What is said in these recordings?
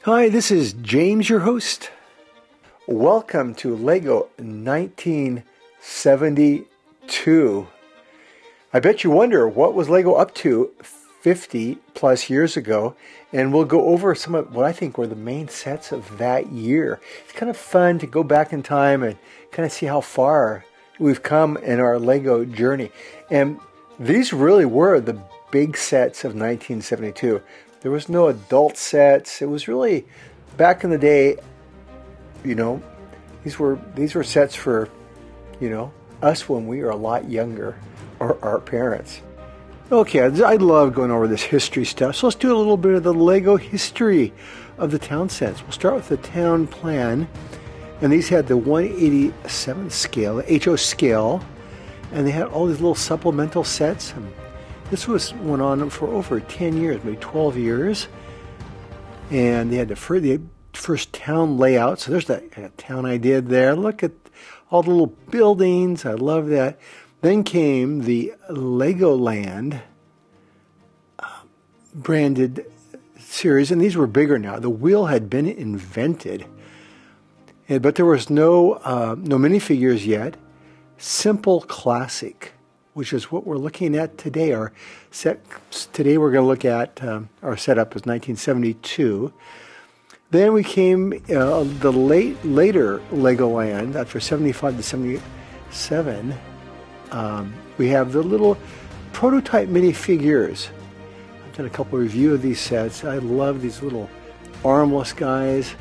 Hi, this is James, your host. Welcome to LEGO 1972. I bet you wonder what was LEGO up to 50 plus years ago, and we'll go over some of what I think were the main sets of that year. It's kind of fun to go back in time and kind of see how far we've come in our LEGO journey. And these really were the big sets of 1972. There was no adult sets. It was really, back in the day, you know, these were sets for, us when we were a lot younger, or our parents. Okay, I love going over this history stuff, so let's do a little bit of the LEGO history of the town sets. We'll start with the town plan, and these had the 1/87th scale, the HO scale, and they had all these little supplemental sets. This went on for over 10 years, maybe 12 years. And they had the first town layout. So there's that town I did there. Look at all the little buildings. I love that. Then came the LEGOLAND branded series. And these were bigger now. The wheel had been invented. But there was no minifigures yet. Simple classic, which is what we're looking at today. Today we're going to look at our setup is 1972. Then we came the later LEGOLAND after 75 to 77. We have the little prototype minifigures. I've done a couple of reviews of these sets. I love these little armless guys.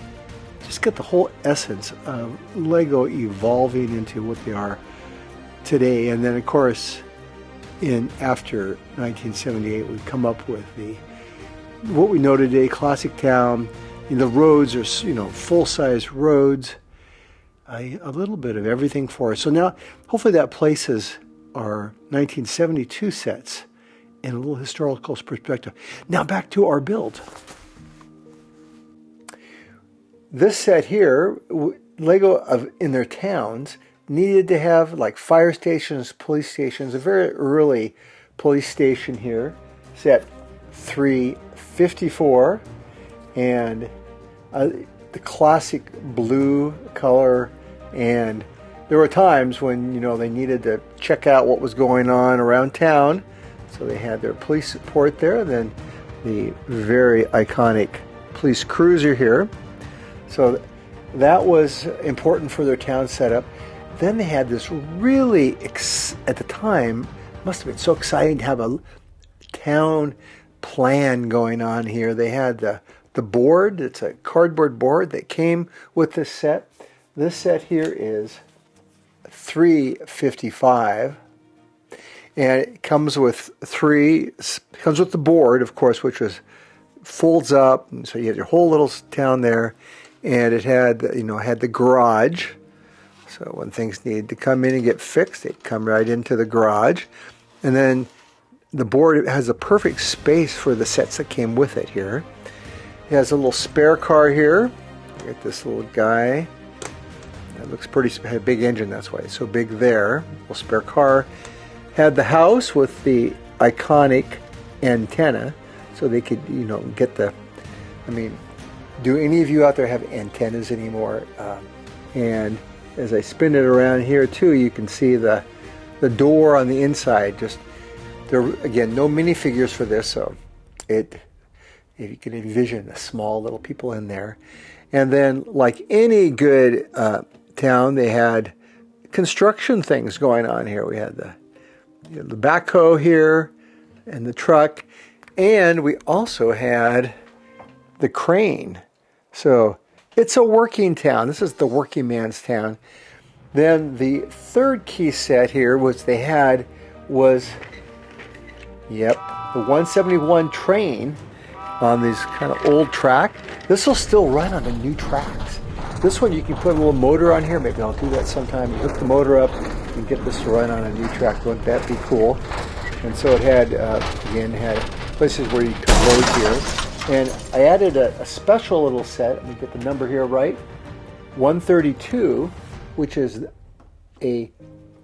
Just get the whole essence of LEGO evolving into what they are today. And then of course after 1978 we come up with what we know today, classic town. The roads are full-size roads, a little bit of everything for us. So now hopefully that places our 1972 sets in a little historical perspective. Now back to our build. This set here, LEGO in their towns needed to have like fire stations, police stations. A very early police station here, set 354, and the classic blue color. And there were times when they needed to check out what was going on around town, so they had their police support there. Then the very iconic police cruiser here. So that was important for their town setup. Then they had this really, at the time, must have been so exciting to have a town plan going on here. They had the board. It's a cardboard board that came with this set. This set here is 355. And it comes with the board, of course, which folds up. And so you have your whole little town there. And it had, had the garage. So when things needed to come in and get fixed, they'd come right into the garage. And then the board has a perfect space for the sets that came with it here. It has a little spare car here. You got this little guy. That looks had a big engine, that's why it's so big there. Little spare car. Had the house with the iconic antenna, so they could, get do any of you out there have antennas anymore? And as I spin it around here too, you can see the door on the inside. Again, no minifigures for this, so if you can envision the small little people in there. And then, like any good town, they had construction things going on here. We had the backhoe here and the truck, and we also had the crane. So it's a working town. This is the working man's town. Then the third key set here was the 171 train on this kind of old track. This will still run on the new tracks. This one you can put a little motor on here. Maybe I'll do that sometime. You hook the motor up and get this to run on a new track. Wouldn't that be cool? And so it had, had places where you could load here. And I added a special little set. Let me get the number here right. 132, which is a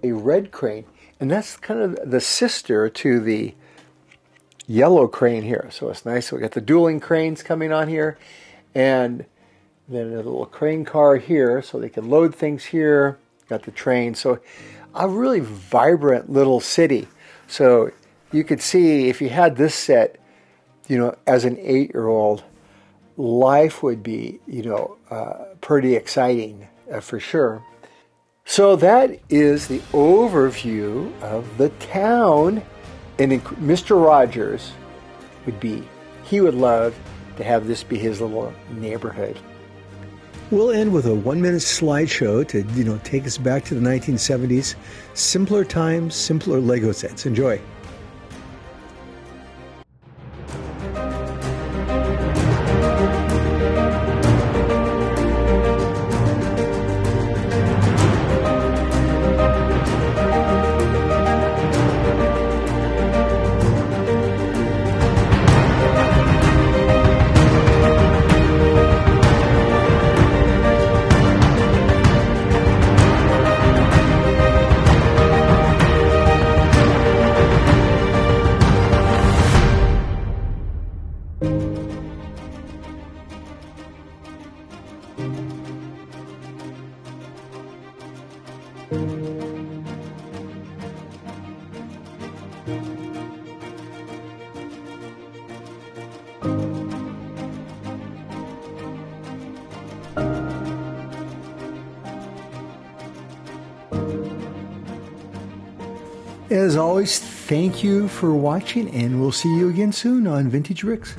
red crane. And that's kind of the sister to the yellow crane here. So it's nice. So we got the dueling cranes coming on here. And then a little crane car here, so they can load things here. Got the train. So a really vibrant little city. So you could see if you had this set, you know, as an 8-year-old, life would be, you know, pretty exciting for sure. So that is the overview of the town. And Mr. Rogers he would love to have this be his little neighborhood. We'll end with a 1-minute slideshow to, you know, take us back to the 1970s. Simpler times, simpler Lego sets. Enjoy. As always, thank you for watching, and we'll see you again soon on Vintage Ricks.